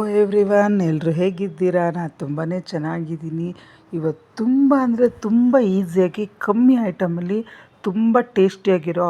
Everyone ಎಲ್ಲರೂ ಹೇಗಿದ್ದೀರಾ? ನಾನು ತುಂಬಾ ಚೆನ್ನಾಗಿದ್ದೀನಿ. ಇವತ್ತು ತುಂಬ ಅಂದರೆ ತುಂಬ ಈಸಿಯಾಗಿ ಕಮ್ಮಿ ಐಟಮಲ್ಲಿ ತುಂಬ ಟೇಸ್ಟಿಯಾಗಿರೋ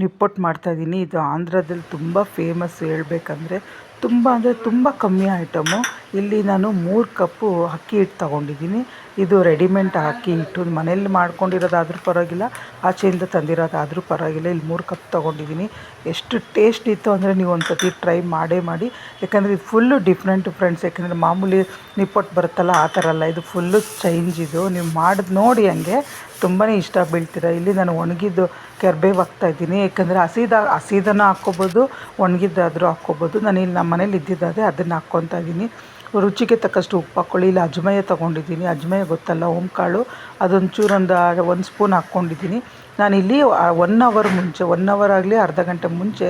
ನಿಪ್ಪಟ್ಟು ಮಾಡ್ತಾಯಿದ್ದೀನಿ. ಇದು ಆಂಧ್ರದಲ್ಲಿ ತುಂಬ ಫೇಮಸ್ ಹೇಳಬೇಕಂದ್ರೆ. ತುಂಬ ಅಂದರೆ ತುಂಬ ಕಮ್ಮಿ ಐಟಮು. ಇಲ್ಲಿ ನಾನು 3 ಕಪ್ಪು ಅಕ್ಕಿ ಹಿಟ್ಟು ತೊಗೊಂಡಿದ್ದೀನಿ. ಇದು ರೆಡಿಮೇಡ್ ಅಕ್ಕಿ ಹಿಟ್ಟು, ಮನೇಲಿ ಮಾಡ್ಕೊಂಡಿರೋದಾದರೂ ಪರವಾಗಿಲ್ಲ, ಆಚೆಯಿಂದ ತಂದಿರೋದಾದರೂ ಪರವಾಗಿಲ್ಲ. ಇಲ್ಲಿ 3 ಕಪ್ ತೊಗೊಂಡಿದ್ದೀನಿ. ಎಷ್ಟು ಟೇಸ್ಟ್ ಇತ್ತು ಅಂದರೆ ನೀವು ಒಂದು ಸತಿ ಟ್ರೈ ಮಾಡಿ. ಯಾಕಂದರೆ ಇದು ಫುಲ್ಲು ಡಿಫ್ರೆಂಟ್ ಫ್ರೆಂಡ್ಸ್. ಯಾಕಂದರೆ ಮಾಮೂಲಿ ನಿಪ್ಪಟ್ಟು ಬರುತ್ತಲ್ಲ ಆ ಥರ ಅಲ್ಲ, ಇದು ಫುಲ್ಲು ಚೇಂಜ್. ಇದು ನೀವು ಮಾಡಿದ್ ನೋಡಿ ಹಂಗೆ ತುಂಬಾ ಇಷ್ಟ ಬೀಳ್ತೀರ. ಇಲ್ಲಿ ನಾನು ಒಣಗಿದ್ದು ಕರಿಬೇವು ಹಾಕ್ತಾಯಿದ್ದೀನಿ. ಯಾಕಂದರೆ ಹಸಿದನ್ನು ಹಾಕ್ಕೊಬೋದು, ಒಣಗಿದ್ದಾದರೂ ಹಾಕ್ಕೊಬೋದು. ನಾನು ಇಲ್ಲಿ ನಮ್ಮ ಮನೇಲಿ ಇದ್ದಿದ್ದಾದರೆ ಅದನ್ನು ಹಾಕ್ಕೊತಾ ಇದ್ದೀನಿ. ರುಚಿಗೆ ತಕ್ಕಷ್ಟು ಉಪ್ಪು ಹಾಕ್ಕೊಳ್ಳಿ. ಇಲ್ಲಿ ಅಜ್ಮಯ ತೊಗೊಂಡಿದ್ದೀನಿ. ಅಜ್ಮಯ ಗೊತ್ತಲ್ಲ, ಓಂಕಾಳು, ಅದೊಂಚೂರು ಒಂದು ಸ್ಪೂನ್ ಹಾಕ್ಕೊಂಡಿದ್ದೀನಿ. ನಾನಿಲ್ಲಿ 1 ಅವರ್ ಮುಂಚೆ, 1 ಅವರ್ ಆಗಲಿ ಅರ್ಧ ಗಂಟೆ ಮುಂಚೆ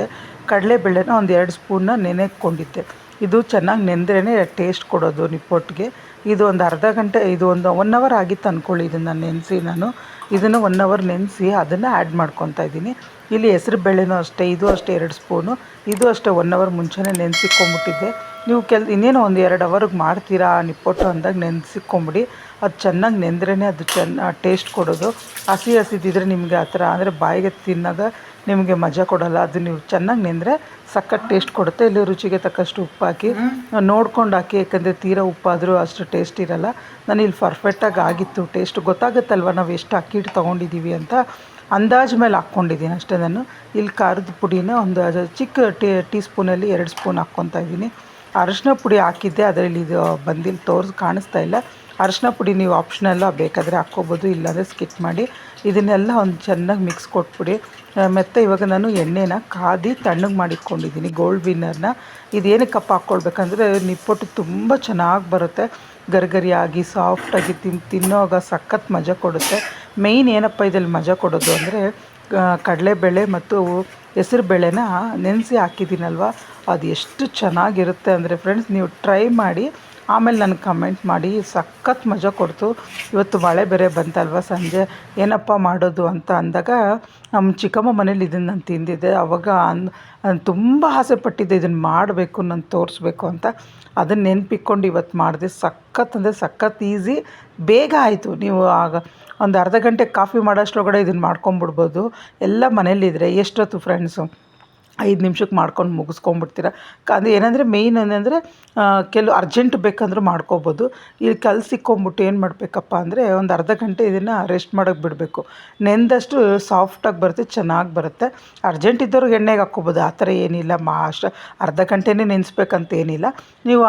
ಕಡಲೆಬೇಳೆನ ಒಂದು 2 ಸ್ಪೂನ್ನ ನೆನೆಕೊಂಡಿದ್ದೆ. ಇದು ಚೆನ್ನಾಗಿ ನೆಂದ್ರೇ ಟೇಸ್ಟ್ ಕೊಡೋದು ನಿಪ್ಪೊಟ್ಟಿಗೆ. ಇದು ಒಂದು ಅರ್ಧ ಗಂಟೆ, ಇದು ಒಂದು 1 ಅವರ್ ಆಗಿತ್ತು ಅಂದ್ಕೊಳ್ಳಿ. ಇದನ್ನು ನೆನೆಸಿ ಇದನ್ನು 1 ಅವರ್ ನೆನೆಸಿ ಅದನ್ನು ಆ್ಯಡ್ ಮಾಡ್ಕೊತಾ ಇದ್ದೀನಿ. ಇಲ್ಲಿ ಹೆಸ್ರು ಬೇಳೆನೂ ಅಷ್ಟೇ, ಇದು ಅಷ್ಟೇ 2 ಸ್ಪೂನು. ಇದು ಅಷ್ಟೇ 1 ಅವರ್ ಮುಂಚೆನೇ ನೆನೆಸಿಕ್ಕೊಂಬಿಟ್ಟಿದ್ದೆ. ನೀವು ಇನ್ನೇನೋ ಒಂದು 2 ಅವರ್ಗೆ ಮಾಡ್ತೀರಾ ನಿಪ್ಪಟ್ಟು ಅಂದಾಗ ನೆನೆಸಿಕ್ಕೊಂಬಿಡಿ. ಅದು ಚೆನ್ನಾಗಿ ನೆಂದ್ರೇ ಅದು ಟೇಸ್ಟ್ ಕೊಡೋದು. ಹಸಿದಿದ್ರೆ ನಿಮಗೆ ಆ ಥರ ಅಂದರೆ ಬಾಯಿಗೆ ತಿನ್ನಾಗ ನಿಮಗೆ ಮಜಾ ಕೊಡೋಲ್ಲ. ಅದು ನೀವು ಚೆನ್ನಾಗಿ ನೆಂದರೆ ಸಖತ್ ಟೇಸ್ಟ್ ಕೊಡುತ್ತೆ. ಇಲ್ಲಿ ರುಚಿಗೆ ತಕ್ಕಷ್ಟು ಉಪ್ಪು ಹಾಕಿ ನೋಡ್ಕೊಂಡು ಹಾಕಿ. ಯಾಕಂದರೆ ತೀರಾ ಉಪ್ಪಾದರೂ ಅಷ್ಟು ಟೇಸ್ಟ್ ಇರೋಲ್ಲ. ನಾನು ಇಲ್ಲಿ ಪರ್ಫೆಕ್ಟಾಗಿ ಆಗಿತ್ತು. ಟೇಸ್ಟ್ ಗೊತ್ತಾಗುತ್ತಲ್ವ ನಾವು ಎಷ್ಟು ಅಕ್ಕಿ ಹಿಟ್ಟು ತೊಗೊಂಡಿದ್ದೀವಿ ಅಂತ. ಅಂದಾಜು ಮೇಲೆ ಹಾಕ್ಕೊಂಡಿದ್ದೀನಿ ಅಷ್ಟೇ. ನಾನು ಇಲ್ಲಿ ಖಾರದ ಪುಡಿನ ಒಂದು ಚಿಕ್ಕ ಟೀ ಸ್ಪೂನಲ್ಲಿ 2 ಸ್ಪೂನ್ ಹಾಕ್ಕೊತಾ ಇದ್ದೀನಿ. ಅರಶಿನ ಪುಡಿ ಹಾಕಿದ್ದೆ, ಅದರಲ್ಲಿ ಇದು ಬಂದಿಲ್ಲ, ಕಾಣಿಸ್ತಾ ಇಲ್ಲ. ಅರಶಿನ ಪುಡಿ ನೀವು ಆಪ್ಷನಲ್ಲ, ಬೇಕಾದರೆ ಹಾಕ್ಕೋಬೋದು, ಇಲ್ಲಾಂದರೆ ಸ್ಕಿಪ್ ಮಾಡಿ. ಇದನ್ನೆಲ್ಲ ಒಂದು ಚೆನ್ನಾಗಿ ಮಿಕ್ಸ್ ಕೊಟ್ಬಿಡಿ. ಮತ್ತು ಇವಾಗ ನಾನು ಎಣ್ಣೆನ ಕಾದಿ ತಣ್ಣಗೆ ಮಾಡಿಟ್ಕೊಂಡಿದ್ದೀನಿ, ಗೋಲ್ಡ್ ವಿನ್ನರ್ನ. ಇದೇನಕ್ಕಪ್ಪ ಹಾಕ್ಕೊಳ್ಬೇಕಂದ್ರೆ ನಿಪ್ಪಟ್ಟು ತುಂಬ ಚೆನ್ನಾಗಿ ಬರುತ್ತೆ. ಗರಿಗರಿಯಾಗಿ ಸಾಫ್ಟಾಗಿ ತಿನ್ನೋವಾಗ ಸಖತ್ ಮಜಾ ಕೊಡುತ್ತೆ. ಮೇಯ್ನ್ ಏನಪ್ಪ ಇದರಲ್ಲಿ ಮಜಾ ಕೊಡೋದು ಅಂದರೆ ಕಡಲೆಬೇಳೆ ಮತ್ತು ಹೆಸರು ಬೇಳೆನ ನೆನೆಸಿ ಹಾಕಿದ್ದೀನಲ್ವ, ಅದು ಎಷ್ಟು ಚೆನ್ನಾಗಿರುತ್ತೆ ಅಂದರೆ ಫ್ರೆಂಡ್ಸ್, ನೀವು ಟ್ರೈ ಮಾಡಿ ಆಮೇಲೆ ನನಗೆ ಕಮೆಂಟ್ ಮಾಡಿ. ಸಖತ್ ಮಜಾ ಕೊಡ್ತು. ಇವತ್ತು ಮಳೆ ಬೇರೆ ಬಂತಲ್ವ, ಸಂಜೆ ಏನಪ್ಪ ಮಾಡೋದು ಅಂತ ಅಂದಾಗ ನಮ್ಮ ಚಿಕ್ಕಮ್ಮ ಮನೇಲಿ ಇದನ್ನು ನಾನು ತಿಂದಿದ್ದೆ. ಆವಾಗ ತುಂಬ ಆಸೆ ಪಟ್ಟಿದ್ದೆ ಇದನ್ನು ಮಾಡಬೇಕು, ನಾನು ತೋರಿಸ್ಬೇಕು ಅಂತ. ಅದನ್ನು ನೆನಪಿಕ್ಕೊಂಡು ಇವತ್ತು ಮಾಡಿದೆ. ಸಖತ್ ಅಂದರೆ ಸಖತ್ ಈಸಿ, ಬೇಗ ಆಯಿತು. ನೀವು ಆಗ ಒಂದು ಅರ್ಧ ಗಂಟೆ ಕಾಫಿ ಮಾಡೋಷ್ಟ್ರೊಳಗಡೆ ಇದನ್ನು ಮಾಡ್ಕೊಂಬಿಡ್ಬೋದು. ಎಲ್ಲ ಮನೇಲಿದ್ದರೆ ಎಷ್ಟೊತ್ತು ಫ್ರೆಂಡ್ಸು 5 ನಿಮಿಷಕ್ಕೆ ಮಾಡ್ಕೊಂಡು ಮುಗಿಸ್ಕೊಂಬಿಡ್ತೀರ. ಅದು ಏನಂದರೆ ಮೇಯ್ನ್ ಏನಂದರೆ ಕೆಲವು ಅರ್ಜೆಂಟ್ ಬೇಕಂದ್ರೂ ಮಾಡ್ಕೋಬೋದು. ಇಲ್ಲಿ ಕಲಸಿಕ್ಕೊಂಬಿಟ್ಟು ಏನು ಮಾಡಬೇಕಪ್ಪ ಅಂದರೆ ಒಂದು ಅರ್ಧ ಗಂಟೆ ಇದನ್ನು ರೆಸ್ಟ್ ಮಾಡೋಕ್ಕೆ ಬಿಡಬೇಕು. ನೆಂದಷ್ಟು ಸಾಫ್ಟಾಗಿ ಬರುತ್ತೆ, ಚೆನ್ನಾಗಿ ಬರುತ್ತೆ. ಅರ್ಜೆಂಟ್ ಇದ್ದವ್ರಿಗೆ ಎಣ್ಣೆಗೆ ಹಾಕ್ಕೋಬೋದು, ಆ ಥರ ಏನಿಲ್ಲ. ಅರ್ಧ ಗಂಟೆನೇ ನೆನೆಸ್ಬೇಕಂತ ಏನಿಲ್ಲ. ನೀವು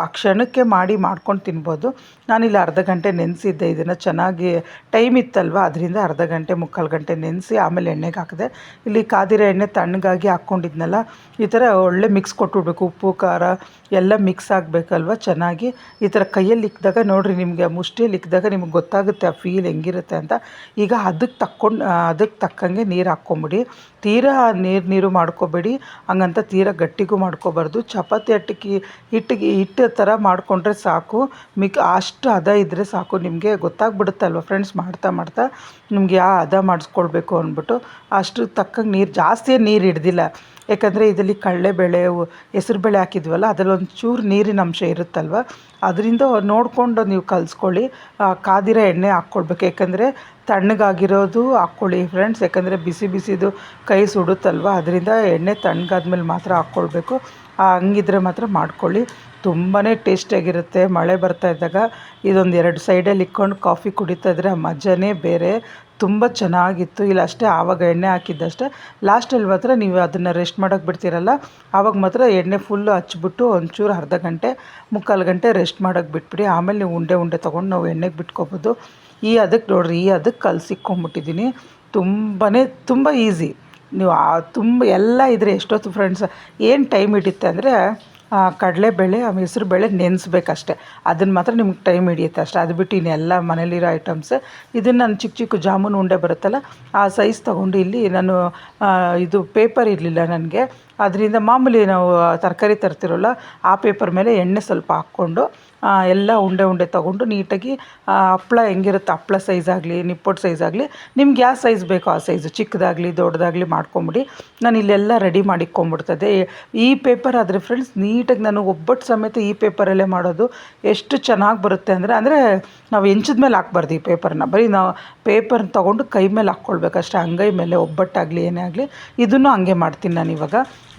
ಆ ಕ್ಷಣಕ್ಕೆ ಮಾಡ್ಕೊಂಡು ತಿನ್ಬೋದು. ನಾನಿಲ್ಲಿ ಅರ್ಧ ಗಂಟೆ ನೆನೆಸಿದ್ದೆ. ಇದನ್ನು ಚೆನ್ನಾಗಿ ಟೈಮ್ ಇತ್ತಲ್ವ, ಅದರಿಂದ ಅರ್ಧ ಗಂಟೆ 3/4 ಗಂಟೆ ನೆನೆಸಿ ಆಮೇಲೆ ಎಣ್ಣೆಗೆ ಹಾಕಿದೆ. ಇಲ್ಲಿ ಕಾದಿರೋ ಎಣ್ಣೆ ತಣ್ಣಗಾಗಿ ಹಾಕ್ಕೊಂಡಿದ್ನಲ್ಲ, ಈ ಥರ ಒಳ್ಳೆ ಮಿಕ್ಸ್ ಕೊಟ್ಬಿಡ್ಬೇಕು. ಉಪ್ಪು ಖಾರ ಎಲ್ಲ ಮಿಕ್ಸ್ ಆಗಬೇಕಲ್ವ ಚೆನ್ನಾಗಿ. ಈ ಥರ ಕೈಯಲ್ಲಿ ಇಕ್ಕಿದಾಗ ನೋಡಿರಿ, ನಿಮಗೆ ಮುಷ್ಟಿಯಲ್ಲಿ ಇಕ್ಕಿದಾಗ ನಿಮ್ಗೆ ಗೊತ್ತಾಗುತ್ತೆ ಆ ಫೀಲ್ ಹೆಂಗಿರುತ್ತೆ ಅಂತ. ಈಗ ಅದಕ್ಕೆ ತಕ್ಕಂಗೆ ನೀರು ಹಾಕ್ಕೊಂಬಿಡಿ. ತೀರಾ ನೀರು ಮಾಡ್ಕೋಬೇಡಿ, ಹಂಗಂತ ತೀರಾ ಗಟ್ಟಿಗೂ ಮಾಡ್ಕೋಬಾರ್ದು. ಚಪಾತಿ ಹಿಟ್ಟು ಥರ ಮಾಡಿಕೊಂಡ್ರೆ ಸಾಕು. ಅಷ್ಟು ಹದ ಇದ್ದರೆ ಸಾಕು. ನಿಮಗೆ ಗೊತ್ತಾಗ್ಬಿಡುತ್ತಲ್ವ ಫ್ರೆಂಡ್ಸ್, ಮಾಡ್ತಾ ನಿಮ್ಗೆ ಯಾವ ಹದ ಮಾಡಿಸ್ಕೊಳ್ಬೇಕು ಅಂದ್ಬಿಟ್ಟು. ಅಷ್ಟು ತಕ್ಕಂಗೆ ನೀರು, ಜಾಸ್ತಿ ನೀರು ಹಿಡ್ದಿಲ್ಲ. ಯಾಕಂದರೆ ಇದರಲ್ಲಿ ಕಡಲೆಬೇಳೆ ಹೆಸರುಬೇಳೆ ಹಾಕಿದ್ವಲ್ಲ, ಅದರಲ್ಲಿ ಒಂಚೂರು ನೀರಿನ ಅಂಶ ಇರುತ್ತಲ್ವ, ಅದರಿಂದ ನೋಡಿಕೊಂಡು ನೀವು ಕಲಿಸ್ಕೊಳ್ಳಿ. ಕಾದಿರೋ ಎಣ್ಣೆ ಹಾಕ್ಕೊಳ್ಬೇಕು. ಯಾಕಂದರೆ ತಣ್ಣಗಾಗಿರೋದು ಹಾಕ್ಕೊಳ್ಳಿ ಫ್ರೆಂಡ್ಸ್. ಯಾಕಂದರೆ ಬಿಸಿದು ಕೈ ಸುಡುತ್ತಲ್ವ, ಅದರಿಂದ ಎಣ್ಣೆ ತಣ್ಣಗಾದ್ಮೇಲೆ ಮಾತ್ರ ಹಾಕ್ಕೊಳ್ಬೇಕು. ಹಂಗಿದ್ರೆ ಮಾತ್ರ ಮಾಡ್ಕೊಳ್ಳಿ. ತುಂಬಾ ಟೇಸ್ಟಿಯಾಗಿರುತ್ತೆ. ಮಳೆ ಬರ್ತಾ ಇದ್ದಾಗ ಇದೊಂದು 2 ಸೈಡಲ್ಲಿ ಇಕ್ಕೊಂಡು ಕಾಫಿ ಕುಡಿತಾ ಇದ್ದರೆ ಆ ಮಜಾನೇ ಬೇರೆ. ತುಂಬ ಚೆನ್ನಾಗಿತ್ತು. ಇಲ್ಲ ಅಷ್ಟೇ, ಆವಾಗ ಎಣ್ಣೆ ಹಾಕಿದ್ದಷ್ಟೇ. ಲಾಸ್ಟಲ್ಲಿ ಮಾತ್ರ ನೀವು ಅದನ್ನು ರೆಸ್ಟ್ ಮಾಡೋಕ್ಕೆ ಬಿಡ್ತೀರಲ್ಲ, ಆವಾಗ ಮಾತ್ರ ಎಣ್ಣೆ ಫುಲ್ಲು ಹಚ್ಬಿಟ್ಟು ಒಂಚೂರು ಅರ್ಧ ಗಂಟೆ 3/4 ಗಂಟೆ ರೆಸ್ಟ್ ಮಾಡೋಕ್ಕೆ ಬಿಟ್ಬಿಡಿ. ಆಮೇಲೆ ನೀವು ಉಂಡೆ ತೊಗೊಂಡು ನಾವು ಎಣ್ಣೆಗೆ ಬಿಟ್ಕೋಬೋದು. ಅದಕ್ಕೆ ನೋಡಿರಿ, ಅದಕ್ಕೆ ಕಲಸಿಕ್ಕೊಂಬಿಟ್ಟಿದ್ದೀನಿ. ತುಂಬ ಈಸಿ. ನೀವು ತುಂಬ ಎಲ್ಲ ಇದ್ರೆ ಎಷ್ಟೊತ್ತು ಫ್ರೆಂಡ್ಸ್, ಏನು ಟೈಮ್ ಹಿಡಿಯುತ್ತೆ ಅಂದರೆ ಕಡಲೆಬೇಳೆ ಹೆಸರುಬೇಳೆ ನೆನೆಸ್ಬೇಕಷ್ಟೆ. ಅದನ್ನು ಮಾತ್ರ ನಿಮ್ಗೆ ಟೈಮ್ ಹಿಡಿಯುತ್ತೆ ಅಷ್ಟೇ. ಅದು ಬಿಟ್ಟು ಇನ್ನೆಲ್ಲ ಮನೇಲಿರೋ ಐಟಮ್ಸ್. ಇದನ್ನು ನಾನು ಚಿಕ್ಕ ಜಾಮೂನು ಉಂಡೆ ಬರುತ್ತಲ್ಲ, ಆ ಸೈಜ್ ತೊಗೊಂಡು ಇಲ್ಲಿ ನಾನು ಇದು ಪೇಪರ್ ಇರಲಿಲ್ಲ ನನಗೆ, ಅದರಿಂದ ಮಾಮೂಲಿ ನಾವು ತರಕಾರಿ ತರ್ತಿರೋಲ್ಲ ಆ ಪೇಪರ್ ಮೇಲೆ ಎಣ್ಣೆ ಸ್ವಲ್ಪ ಹಾಕ್ಕೊಂಡು ಎಲ್ಲ ಉಂಡೆ ಉಂಡೆ ತೊಗೊಂಡು ನೀಟಾಗಿ ಹಪ್ಳ ಹೆಂಗಿರುತ್ತೆ ಹಪ್ಳ ಸೈಜ್ ಆಗಲಿ ನಿಪ್ಪಟ್ಟು ಸೈಜ್ ಆಗಲಿ ನಿಮ್ಗೆ ಯಾವ ಸೈಜ್ ಬೇಕೋ ಆ ಸೈಜು ಚಿಕ್ಕದಾಗಲಿ ದೊಡ್ಡದಾಗಲಿ ಮಾಡ್ಕೊಂಬಿಡಿ. ನಾನು ಇಲ್ಲೆಲ್ಲ ರೆಡಿ ಮಾಡಿಕ್ಕೊಂಬಿಡ್ತದೆ ಈ ಪೇಪರ್ ಆದರೆ ಫ್ರೆಂಡ್ಸ್ ನೀಟಾಗಿ ನಾನು ಒಬ್ಬಟ್ಟು ಸಮೇತ ಈ ಪೇಪರಲ್ಲೇ ಮಾಡೋದು. ಎಷ್ಟು ಚೆನ್ನಾಗಿ ಬರುತ್ತೆ ಅಂದರೆ ನಾವು ಹೆಂಚಿದ ಮೇಲೆ ಹಾಕ್ಬಾರ್ದು ಈ ಪೇಪರ್ನ, ಬರೀ ನಾವು ಪೇಪರ್ನ ತೊಗೊಂಡು ಕೈ ಮೇಲೆ ಹಾಕ್ಕೊಳ್ಬೇಕು ಅಷ್ಟೇ, ಅಂಗೈ ಮೇಲೆ ಒಬ್ಬಟ್ಟಾಗಲಿ ಏನೇ ಆಗಲಿ. ಇದನ್ನು ಹಂಗೆ ಮಾಡ್ತೀನಿ ನಾನು ಇವಾಗ.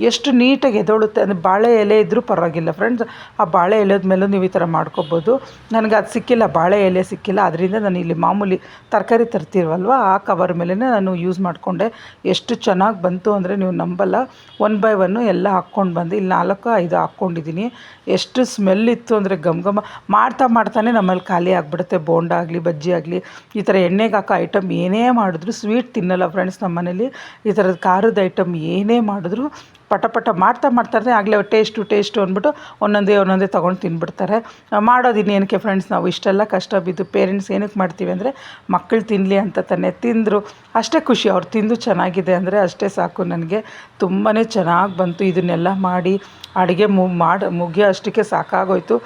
ಎಷ್ಟು ನೀಟಾಗಿ ಎದೊಳುತ್ತೆ ಅಂದರೆ ಬಾಳೆ ಎಲೆ ಇದ್ದರೂ ಪರವಾಗಿಲ್ಲ ಫ್ರೆಂಡ್ಸ್, ಆ ಬಾಳೆ ಎಲೆದ ಮೇಲೂ ನೀವು ಈ ಥರ ಮಾಡ್ಕೊಬೋದು. ನನಗೆ ಅದು ಸಿಕ್ಕಿಲ್ಲ, ಬಾಳೆ ಎಲೆ ಸಿಕ್ಕಿಲ್ಲ, ಅದರಿಂದ ನಾನು ಇಲ್ಲಿ ಮಾಮೂಲಿ ತರಕಾರಿ ತರ್ತೀವಲ್ವ ಆ ಕವರ್ ಮೇಲೇ ನಾನು ಯೂಸ್ ಮಾಡಿಕೊಂಡೆ. ಎಷ್ಟು ಚೆನ್ನಾಗಿ ಬಂತು ಅಂದರೆ ನೀವು ನಂಬಲ್ಲ. 1 by 1 ಎಲ್ಲ ಹಾಕ್ಕೊಂಡು ಬಂದು ಇಲ್ಲಿ 4-5 ಹಾಕ್ಕೊಂಡಿದ್ದೀನಿ. ಎಷ್ಟು ಸ್ಮೆಲ್ ಇತ್ತು ಅಂದರೆ ಘಮ ಮಾಡ್ತಾನೆ ನಮ್ಮಲ್ಲಿ ಖಾಲಿ ಆಗಿಬಿಡುತ್ತೆ. ಬೋಂಡ ಆಗಲಿ ಬಜ್ಜಿ ಆಗಲಿ ಈ ಥರ ಎಣ್ಣೆಗೆ ಹಾಕೋ ಐಟಮ್ ಏನೇ ಮಾಡಿದ್ರು ಸ್ವೀಟ್ ತಿನ್ನಲ್ಲ ಫ್ರೆಂಡ್ಸ್ ನಮ್ಮ ಮನೇಲಿ. ಈ ಥರದ ಖಾರದ ಐಟಮ್ ಏನೇ ಮಾಡಿದ್ರು ಪಟ ಮಾಡ್ತಾನೆ ಆಗಲೇ ಟೇಸ್ಟು ಅಂದ್ಬಿಟ್ಟು ಒಂದೊಂದೇ ತೊಗೊಂಡು ತಿಂದ್ಬಿಡ್ತಾರೆ. ಮಾಡೋದು ಇನ್ನೇನಕ್ಕೆ ಫ್ರೆಂಡ್ಸ್, ನಾವು ಇಷ್ಟೆಲ್ಲ ಕಷ್ಟ ಬಿದ್ದು ಪೇರೆಂಟ್ಸ್ ಏನಕ್ಕೆ ಮಾಡ್ತೀವಿ ಅಂದರೆ ಮಕ್ಕಳು ತಿನ್ನಲಿ ಅಂತ ತಾನೇ. ತಿಂದರು ಅಷ್ಟೇ ಖುಷಿ, ಅವ್ರು ತಿಂದು ಚೆನ್ನಾಗಿದೆ ಅಂದರೆ ಅಷ್ಟೇ ಸಾಕು ನನಗೆ. ತುಂಬಾ ಚೆನ್ನಾಗಿ ಬಂತು. ಇದನ್ನೆಲ್ಲ ಮಾಡಿ ಅಡುಗೆ ಮುಗಿಯೋ ಅಷ್ಟಕ್ಕೆ ಸಾಕಾಗೋಯ್ತು.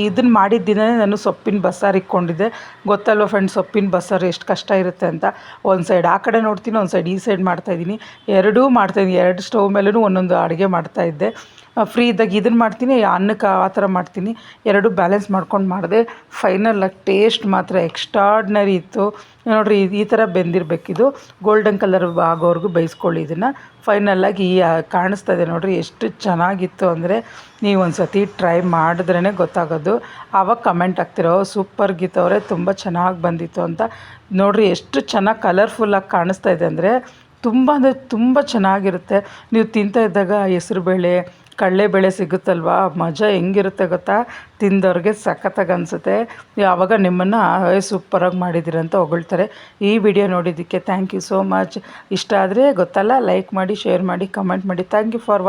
ಇದನ್ನು ಮಾಡಿದ ದಿನವೇ ನಾನು ಸೊಪ್ಪಿನ ಬಸ್ಸಾರು ಇಕ್ಕೊಂಡಿದ್ದೆ. ಗೊತ್ತಲ್ವ ಫ್ರೆಂಡ್ಸ್ ಸೊಪ್ಪಿನ ಬಸ್ಸಾರು ಎಷ್ಟು ಕಷ್ಟ ಇರುತ್ತೆ ಅಂತ. ಒಂದು ಸೈಡ್ ಆ ಕಡೆ ನೋಡ್ತೀನಿ, ಒಂದು ಸೈಡ್ ಈ ಸೈಡ್ ಮಾಡ್ತಾಯಿದ್ದೀನಿ. ಎರಡೂ ಮಾಡ್ತಾಯಿದ್ದೀನಿ. 2 ಸ್ಟವ್ ಮೇಲೂ ಒಂದೊಂದು ಅಡುಗೆ ಮಾಡ್ತಾಯಿದ್ದೆ. ಫ್ರೀ ಇದ್ದಾಗ ಇದನ್ನು ಮಾಡ್ತೀನಿ, ಅನ್ನಕ್ಕೆ ಆ ಥರ ಮಾಡ್ತೀನಿ. 2 ಬ್ಯಾಲೆನ್ಸ್ ಮಾಡ್ಕೊಂಡು ಮಾಡಿದೆ. ಫೈನಲಾಗಿ ಟೇಸ್ಟ್ ಮಾತ್ರ ಎಕ್ಸ್ಟ್ರಾಡ್ನರಿ ಇತ್ತು ನೋಡಿರಿ. ಈ ಥರ ಬೆಂದಿರಬೇಕಿದು, ಗೋಲ್ಡನ್ ಕಲರ್ ಆಗೋವರೆಗೂ ಬೇಯಿಸ್ಕೊಳ್ಳಿ ಇದನ್ನು. ಫೈನಲಾಗಿ ಕಾಣಿಸ್ತಾ ಇದೆ ನೋಡಿರಿ ಎಷ್ಟು ಚೆನ್ನಾಗಿತ್ತು ಅಂದರೆ. ನೀವು ಒಂದು ಸತಿ ಟ್ರೈ ಮಾಡಿದ್ರೇ ಗೊತ್ತಾಗೋದು. ಆವಾಗ ಕಮೆಂಟ್ ಹಾಕ್ತಿರೋ ಸೂಪರ್ ಗೀತವ್ರೆ ತುಂಬ ಚೆನ್ನಾಗಿ ಬಂದಿತ್ತು ಅಂತ. ನೋಡಿರಿ ಎಷ್ಟು ಚೆನ್ನಾಗಿ ಕಲರ್ಫುಲ್ಲಾಗಿ ಕಾಣಿಸ್ತಾ ಇದೆ ಅಂದರೆ ತುಂಬ ಚೆನ್ನಾಗಿರುತ್ತೆ. ನೀವು ತಿಂತಾ ಇದ್ದಾಗ ಹೆಸ್ರುಬೇಳೆ ಕಡಲೆಬೇಳೆ ಸಿಗುತ್ತಲ್ವ, ಮಜಾ ಹೆಂಗಿರುತ್ತೆ ಗೊತ್ತಾ, ತಿಂದವ್ರಿಗೆ ಸಖತ್ತಾಗಿ ಅನಿಸುತ್ತೆ. ಆವಾಗ ನಿಮ್ಮನ್ನು ಸೂಪರಾಗಿ ಮಾಡಿದ್ದೀರಂತ ಹೊಗಳ್ತಾರೆ. ಈ ವಿಡಿಯೋ ನೋಡಿದ್ದಕ್ಕೆ ಥ್ಯಾಂಕ್ ಯು ಸೋ ಮಚ್. ಇಷ್ಟ ಆದರೆ ಗೊತ್ತಲ್ಲ ಲೈಕ್ ಮಾಡಿ, ಶೇರ್ ಮಾಡಿ, ಕಮೆಂಟ್ ಮಾಡಿ. Thank you for watching.